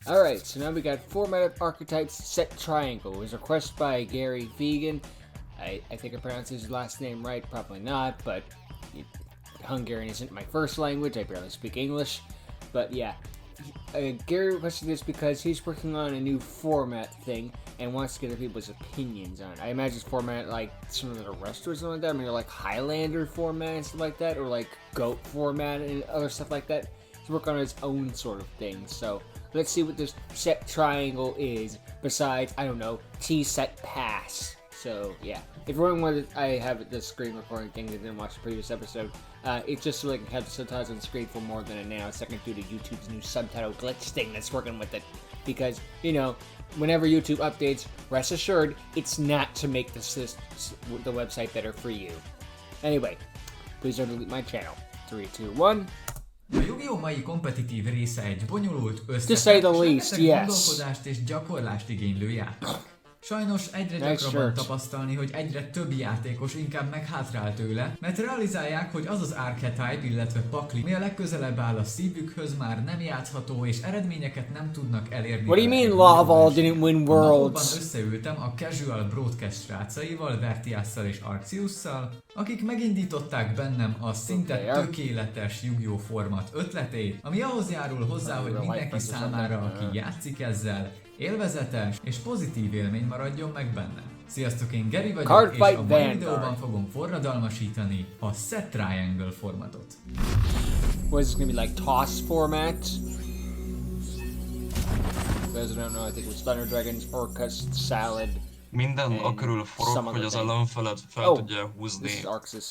Alright, so now we got formatted archetypes set triangle. It was requested by Gary Vegan. I think I pronounced his last name right, probably not, but Hungarian isn't my first language, I barely speak English. But yeah, Gary requested this because he's working on a new format thing and wants to get people's opinions on it. I imagine it's format like some of the rest or something like that. I mean, like Highlander format and stuff like that, or like Goat format and other stuff like that. He's working on his own sort of thing, so let's see what this set triangle is, besides, I don't know, T-set pass. So, yeah. If you're wondering why I have the screen recording thing that didn't watch the previous episode, it's just so I can have the subtitles on the screen for more than a nanosecond due to YouTube's new subtitle glitch thing that's working with it. Because, you know, whenever YouTube updates, rest assured, it's not to make the website better for you. Anyway, please don't delete my channel. 3, 2, 1... A Yu-Gi-Oh! Mai kompetitív része egy bonyolult, összetett, gondolkodást és gyakorlást igénylő játék. Sajnos egyre gyakrabban tapasztalni, hogy egyre több játékos inkább meghátrál tőle, mert realizálják, hogy az az Archetype, illetve pakli, mi a legközelebb áll a szívükhöz, már nem játszható és eredményeket nem tudnak elérni. What do you mean Laval didn't win Worlds? Összeültem a Casual Broadcast srácaival, Vertiasszal és Arxiusszal, akik megindították bennem a szinte tökéletes Yu-Gi-Oh! Format ötletét, ami ahhoz járul hozzá, hogy mindenki számára, aki játszik ezzel, élvezetes és pozitív élmény maradjon meg benne. Sziasztok, én Geri vagyok, és a mai videóban fogom forradalmasítani a Set Triangle formatot. What is this gonna be, like toss format? For those who don't know, I think it was Thunder Dragons, Orcus, Salad. Minden akörül forog, hogy az ellenfeled fel tudja húzni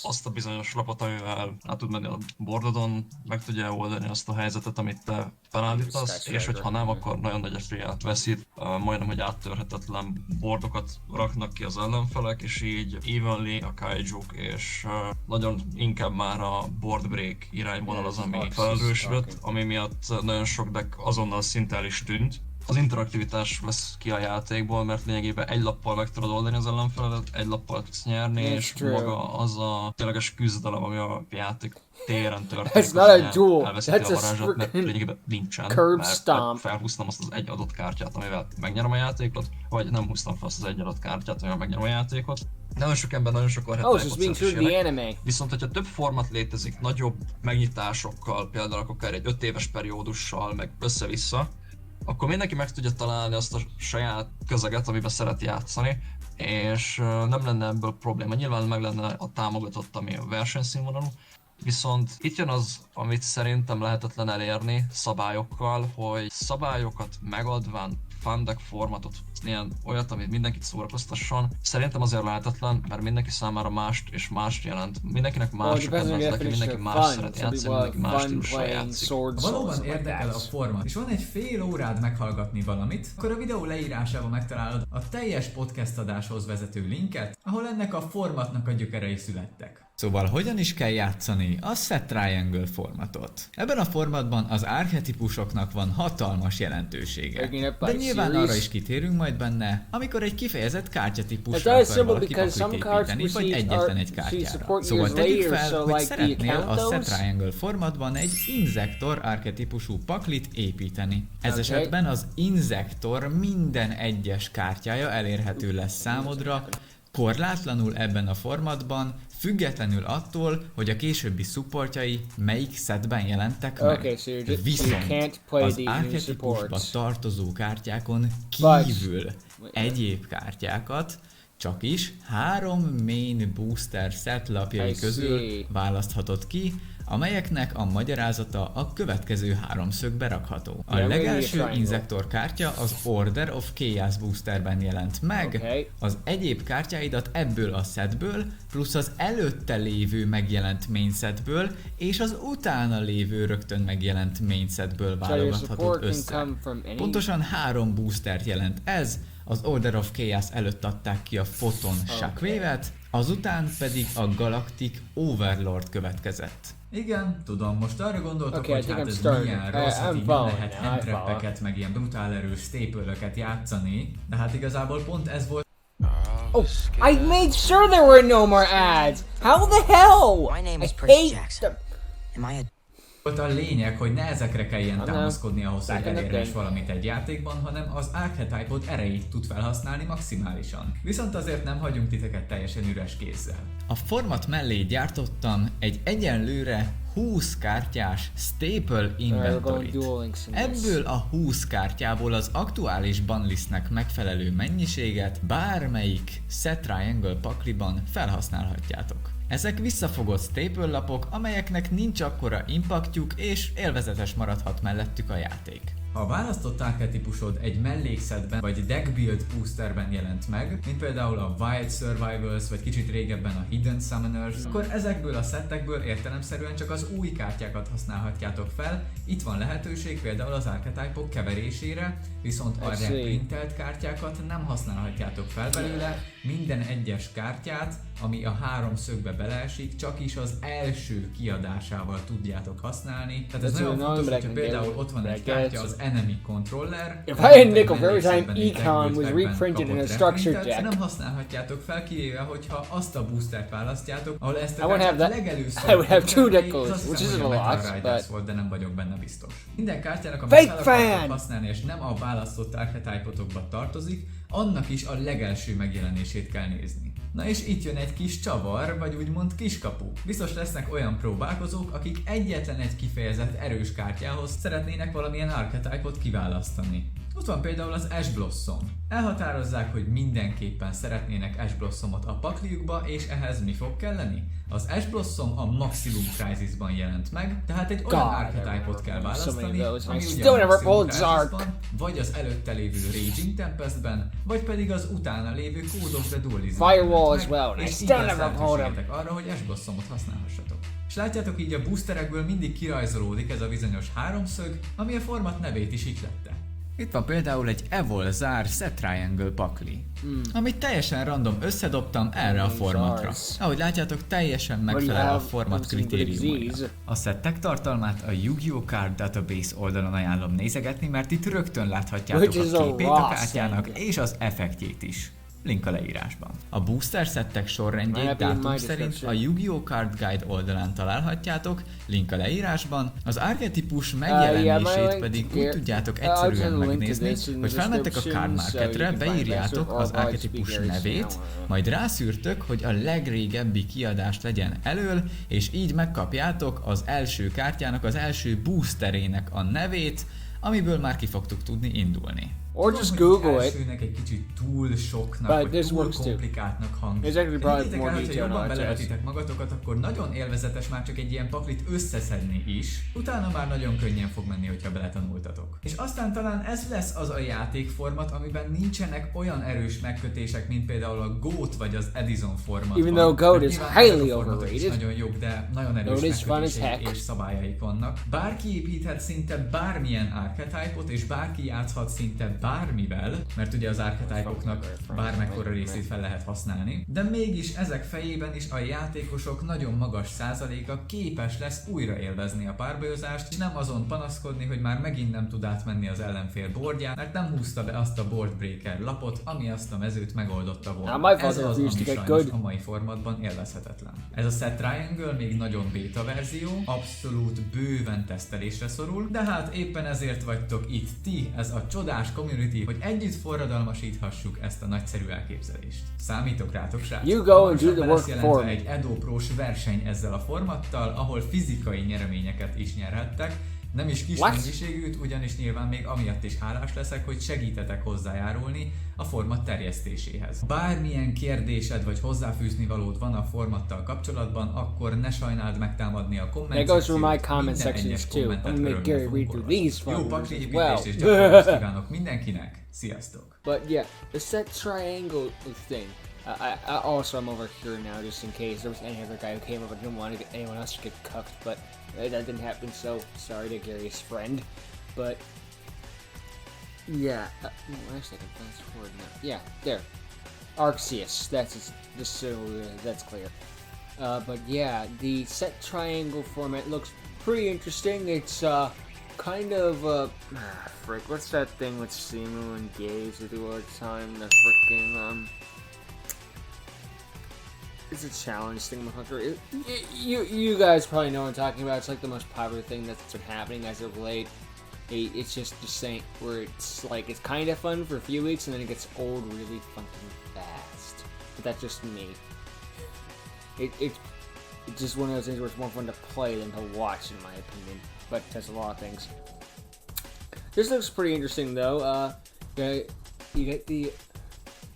azt a bizonyos lapot, amivel át tud menni a bordodon, meg tudja oldani azt a helyzetet, amit te felállítasz, és hogyha nem, akkor nagyon nagy eséllyel veszít, majdnem, hogy áttörhetetlen bordokat raknak ki az ellenfelek, és így evenly a kaijuk, és nagyon inkább már a board break irányvonal az, ami felerősödött, ami miatt nagyon sok deck azonnal szinte el is tűnt. Az interaktivitás vesz ki a játékból, mert lényegében egy lappal meg tudod oldani az ellenfeledet, egy lappal tudsz nyerni, és maga az a tényleges küzdelem, ami a játék téren történik, elveszíti a varázsat, mert lényegében nincsen, mert felhúztam azt az egy adott kártyát, amivel megnyerem a játékot, vagy nem húztam fel azt az egy adott kártyát, amivel megnyerem a játékot. Nagyon sok ember nagyon sok archetype-ot viszont hogyha több format létezik, nagyobb megnyitásokkal, például akár egy 5 éves periódussal, meg össze-vissza, akkor mindenki meg tudja találni azt a saját közeget, amiben szeret játszani, és nem lenne ebből probléma. Nyilván meg lenne a támogatott, ami a versenyszínvonalú, viszont itt jön az, amit szerintem lehetetlen elérni szabályokkal, hogy szabályokat megadván fun-deck formatot, ilyen olyat, amit mindenkit szórakoztasson. Szerintem azért lehetetlen, mert mindenki számára mást és mást jelent. Mindenkinek más a kedvenc, mindenki más szeret játszani, mindenki más stílussal játszik. Ha valóban érdekel a forma, és van egy fél órád meghallgatni valamit, akkor a videó leírásában megtalálod a teljes podcast adáshoz vezető linket, ahol ennek a formatnak a gyökerei születtek. Szóval hogyan is kell játszani a Set Triangle formatot? Ebben a formatban az archetípusoknak van hatalmas jelentősége, de nyilván arra is kitérünk majd benne, amikor egy kifejezett kártyatípusra akar valaki paklit építeni, vagy egyetlen egy kártyára. Szóval tegyük fel, hogy szeretnél a Set Triangle formatban egy Inzektor archetípusú paklit építeni. Ez esetben az Inzektor minden egyes kártyája elérhető lesz számodra, korlátlanul ebben a formatban, függetlenül attól, hogy a későbbi supportjai melyik setben jelentek meg. Viszont az archetípusba tartozó kártyákon kívül egyéb kártyákat csak is 3 main booster set lapjai közül választhatod ki, amelyeknek a magyarázata a következő háromszögbe rakható. A legelső Inzektor kártya az Order of Chaos boosterben jelent meg, az egyéb kártyáidat ebből a setből, plusz az előtte lévő megjelent main setből, és az utána lévő rögtön megjelent main setből válogathatod össze. Pontosan 3 boostert jelent ez, az Order of Chaos előtt adták ki a Photon Shockwave-et, azután pedig a Galactic Overlord következett. Igen, tudom, most arra gondoltok, hogy hát ez milyen rossz, hát így nem lehet handtrappeket, meg ilyen brutál erős staple-öket játszani, de hát igazából pont ez volt. Oh, I made sure there were no more ads! How the hell? My name is Percy Jackson. Am I a Ott a lényeg, hogy ne ezekre kelljen támaszkodni ahhoz, hogy elérhess valamit egy játékban, hanem az Archetype-od erejét tud felhasználni maximálisan. Viszont azért nem hagyunk titeket teljesen üres kézzel. A format mellé gyártottam egy egyenlőre 20 kártyás Staple Inventory-t. Ebből a 20 kártyából az aktuális banlistnek megfelelő mennyiséget bármelyik Set Triangle pakliban felhasználhatjátok. Ezek visszafogott staple lapok, amelyeknek nincs akkora impactjuk és élvezetes maradhat mellettük a játék. Ha a választott archetípusod egy mellékszetben vagy deck build boosterben jelent meg, mint például a Wild Survivals vagy kicsit régebben a Hidden Summoners, akkor ezekből a szettekből értelemszerűen csak az új kártyákat használhatjátok fel. Itt van lehetőség például az archetype-ok keverésére, viszont a reprintelt kártyákat nem használhatjátok fel belőle. Minden egyes kártyát, ami a 3 szögbe beleesik, csak is az első kiadásával tudjátok használni. Tehát ez nagyon fontos, hogyha például ott van egy kártya, az Enemy Controller. If I had nickel for every time Econ was reprinted in a structured deck, nem használhatjátok fel, kivéve, hogyha azt a boostert választjátok, ahol ezt a kártyát legelőször I would have 2 nickels, which isn't a lot, but volt, de nem vagyok benne biztos. Minden kártyának, amit fel akartok használni, és nem a választott archetype-otokba tartozik, annak is a legelső megjelenését kell nézni. Na és itt jön egy kis csavar, vagy úgymond kiskapu. Biztos lesznek olyan próbálkozók, akik egyetlen egy kifejezett erős kártyához szeretnének valamilyen archetype-ot kiválasztani. Ott van például az Ash Blossom. Elhatározzák, hogy mindenképpen szeretnének Ash Blossomot a pakliukba, és ehhez mi fog kelleni? Az Ash Blossom a Maximum Crisisban jelent meg, tehát egy olyan archetype-ot kell választani, ami ugye a Maximum Crisisban, vagy az előtte lévő Raging Tempestben, vagy pedig az utána lévő Code of the Dualismban jelent meg, és így lesz lehetőségetek arra, hogy Ash Blossomot használhassatok. És látjátok, így a boosterekből mindig kirajzolódik ez a bizonyos háromszög, ami a format nevét is ihlette. Itt van például egy Evol Zár Set Triangle pakli, amit teljesen random összedobtam erre a formatra. Ahogy látjátok, teljesen megfelel a format kritériumainak. A szettek tartalmát a Yu-Gi-Oh! Card Database oldalon ajánlom nézegetni, mert itt rögtön láthatjátok a képét a kártyának és az effektjét is. Link a leírásban. A booster szettek sorrendjét dátum szerint a Yu-Gi-Oh! Card Guide oldalán találhatjátok, link a leírásban. Az archetípus megjelenését pedig úgy tudjátok egyszerűen megnézni, hogy felmentek a Card Marketre, beírjátok az archetípus nevét, majd rászűrtök, hogy a legrégebbi kiadást legyen elől, és így megkapjátok az első kártyának az első boosterének a nevét, amiből már ki fogtuk tudni indulni. Or just Google it. Elsőnek egy kicsit túl soknak, vagy túl komplikáltnak hangzik. Higgyétek el, hogyha jobban belevetitek magatokat, akkor nagyon élvezetes már csak egy ilyen paklit összeszedni is. Utána már nagyon könnyen fog menni, hogyha beletanultatok. És aztán talán ez lesz az a játékformat, amiben nincsenek olyan erős megkötések, mint például a GOAT vagy az Edison formatban. Even though GOAT is highly overrated. Nagyon jobb, de nagyon erős megkötéseik és szabályaik vannak. Bárki építhet szinte bármilyen archetype-ot, és bárki játszhat szinte bármivel, mert ugye az archetype-oknak bármekkora részét fel lehet használni, de mégis ezek fejében is a játékosok nagyon magas százaléka képes lesz újra élvezni a párbajozást, és nem azon panaszkodni, hogy már megint nem tud átmenni az ellenfél boardján, mert nem húzta be azt a board breaker lapot, ami azt a mezőt megoldotta volna. Ez az, ami sajnos a mai formatban élvezhetetlen. Ez a Set Triangle még nagyon beta verzió, abszolút bőven tesztelésre szorul, de hát éppen ezért vagytok itt ti, ez a csodás community, hogy együtt forradalmasíthassuk ezt a nagyszerű elképzelést. Számítok rátok, srácok! You go and do the work for me. Egy Edo Pro-s verseny ezzel a formattal, ahol fizikai nyereményeket is nyerhettek. Nem is kis mennyiségűt, ugyanis nyilván még amiatt is hálás leszek, hogy segítetek hozzájárulni a format terjesztéséhez. Bármilyen kérdésed vagy hozzáfűzni valód van a formattal kapcsolatban, akkor ne sajnáld megtámadni a komment szekciót, minden egyes kommentet Jó pakli építést és gyakorlást kívánok mindenkinek, sziasztok! But yeah, the set triangle thing. I'm over here now just in case there was any other guy who came up. I didn't want to get anyone else to get cucked, but that didn't happen, so sorry to Gary's friend. But yeah, actually I can fast forward now. Yeah, there. Arceus, that's clear. But yeah, the set triangle format looks pretty interesting. It's kind of frick, what's that thing with Simu and Gaze do all the time? The freaking it's a challenge thing with Hunter. You guys probably know what I'm talking about. It's like the most popular thing that's been happening as of late. It's just saying where it's like it's kind of fun for a few weeks and then it gets old really fucking fast. But that's just me. It's just one of those things where it's more fun to play than to watch, in my opinion. But that's a lot of things. This looks pretty interesting though. You get the.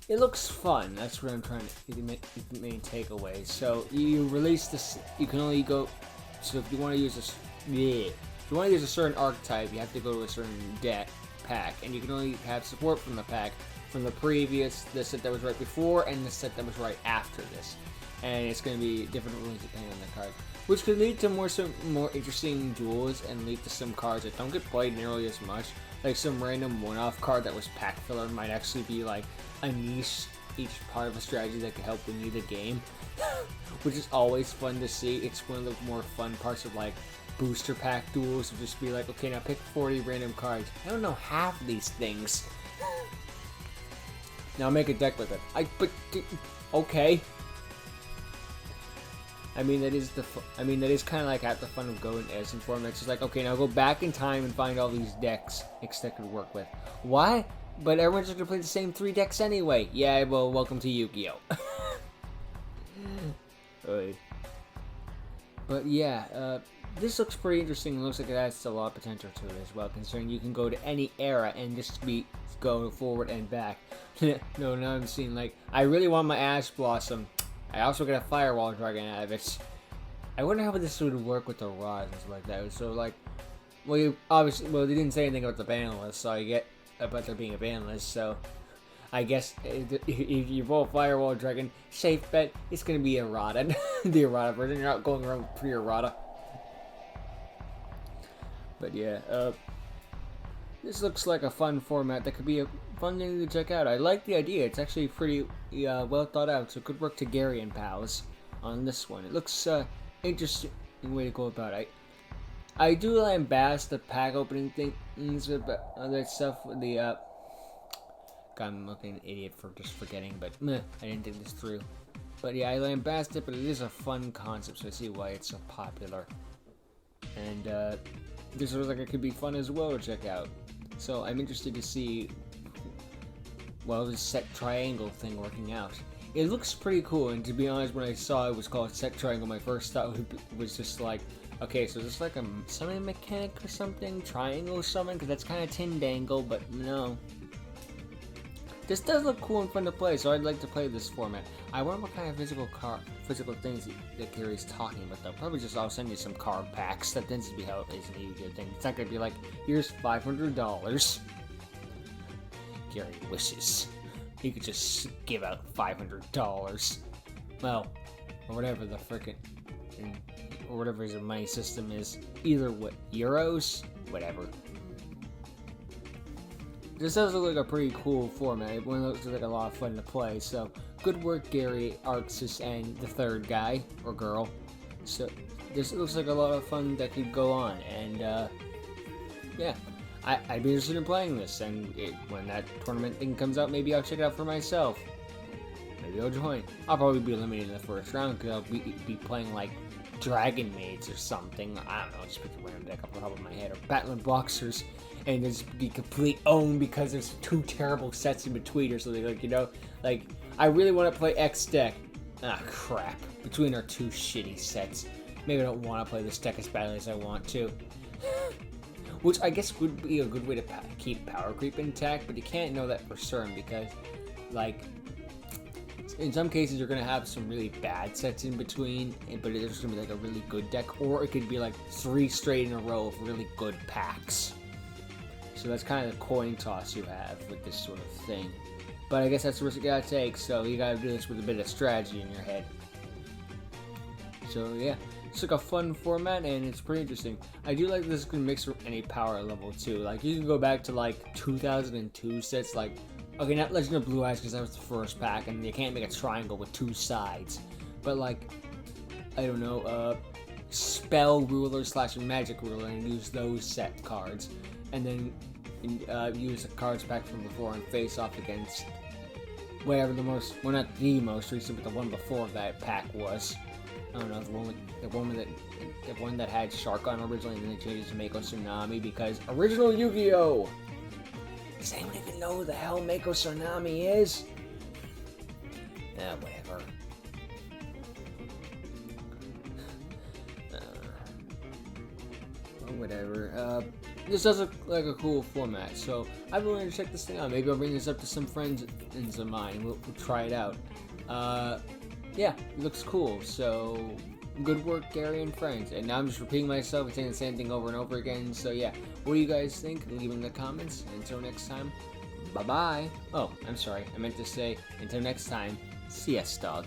It looks fun. That's what I'm trying to the main takeaway. So you release this. You can only go. So if you want to use this, if you want to use a certain archetype, you have to go to a certain pack, and you can only have support from the pack from the set that was right before, and the set that was right after this. And it's going to be different rules depending on the card, which could lead to some more interesting duels and lead to some cards that don't get played nearly as much. Like some random one-off card that was pack filler might actually be like a niche, each part of a strategy that could help win you the game, which is always fun to see. It's one of the more fun parts of like booster pack duels, to just be like, okay, now pick 40 random cards. I don't know half of these things. Now make a deck with it. Okay. I mean that is kind of like half the fun of going as in format. It's just like, okay, now go back in time and find all these decks that could work with. Why? But everyone's just gonna play the same 3 decks anyway. Yeah, well, welcome to Yu-Gi-Oh. But yeah, this looks pretty interesting. It looks like it has a lot of potential to it as well, considering you can go to any era and just go forward and back. No, now I'm seeing like, I really want my Ash Blossom. I also get a Firewall Dragon out of it. I wonder how this would work with the rods and stuff like that. So like, they didn't say anything about the ban list, so I get about there being a ban list. So I guess if you roll Firewall Dragon, safe bet it's gonna be errata, the errata version. You're not going around with pre-errata. But yeah, this looks like a fun format that could be a fun thing to check out. I like the idea. It's actually pretty well thought out, so it could work to Gary and pals on this one. It looks interesting way to go about it. I do lambast the pack opening things, but other stuff. God, I'm looking an idiot for just forgetting, but I didn't think this through. But yeah, I lambast it, but it is a fun concept, so I see why it's so popular. And this looks like it could be fun as well to check out. So I'm interested to see, well, this set triangle thing working out. It looks pretty cool, and to be honest, when I saw it was called set triangle, my first thought was just like, okay, so is this like a summon mechanic or something? Triangle summon? Because that's kind of Tindangle, but no. This does look cool and fun to play, so I'd like to play this format. I wonder what kind of physical things that Gary's talking about, though. Probably just I'll send you some card packs. That tends to be how it is in a Yu-Gi-Oh thing. It's not going to be like, here's $500. Gary wishes he could just give out $500. Well, or whatever the frickin', or whatever his money system is. Either what, euros? Whatever. This does look like a pretty cool format. One looks like a lot of fun to play. So good work, Gary, Arxis, and the third guy or girl. So this looks like a lot of fun that could go on, and yeah, I'd be interested in playing this. And when that tournament thing comes out, maybe I'll check it out for myself. Maybe I'll join. I'll probably be eliminated in the first round because I'll be playing like Dragon Maids or something. I don't know, just pick a random deck off the top of my head, or Battling Boxers, and just be complete owned because there's 2 terrible sets in between or something. Like, you know, like I really want to play X deck. Ah, crap. Between our 2 shitty sets, maybe I don't want to play this deck as badly as I want to. Which I guess would be a good way to keep power creep intact, but you can't know that for certain because, like, in some cases you're going to have some really bad sets in between, but it's going to be like a really good deck, or it could be like 3 straight in a row of really good packs. So that's kind of the coin toss you have with this sort of thing. But I guess that's the risk you gotta take, so you gotta do this with a bit of strategy in your head. So yeah, it's like a fun format, and it's pretty interesting. I do like this can mix with any power level too. Like you can go back to like 2002 sets, like, okay, not Legend of Blue Eyes because that was the first pack, and you can't make a triangle with 2 sides. But like, I don't know, Spell Ruler / Magic Ruler, and use those set cards. And then use the cards back from before and face off against whatever the most, well, not the most recent, but the one before that pack was. I don't know, the one that had Shark on originally, and then they changed it to Mako Tsunami because original Yu-Gi-Oh! Does anyone even know who the hell Mako Tsunami is? Whatever. Whatever. This does look like a cool format, so I've been wanting to check this thing out. Maybe I'll bring this up to some friends of mine. We'll try it out. Yeah, it looks cool. So good work, Gary and friends. And now I'm just repeating myself and saying the same thing over and over again. So yeah, what do you guys think? Leave in the comments. And until next time, bye bye. Oh, I'm sorry. I meant to say until next time. CS dog.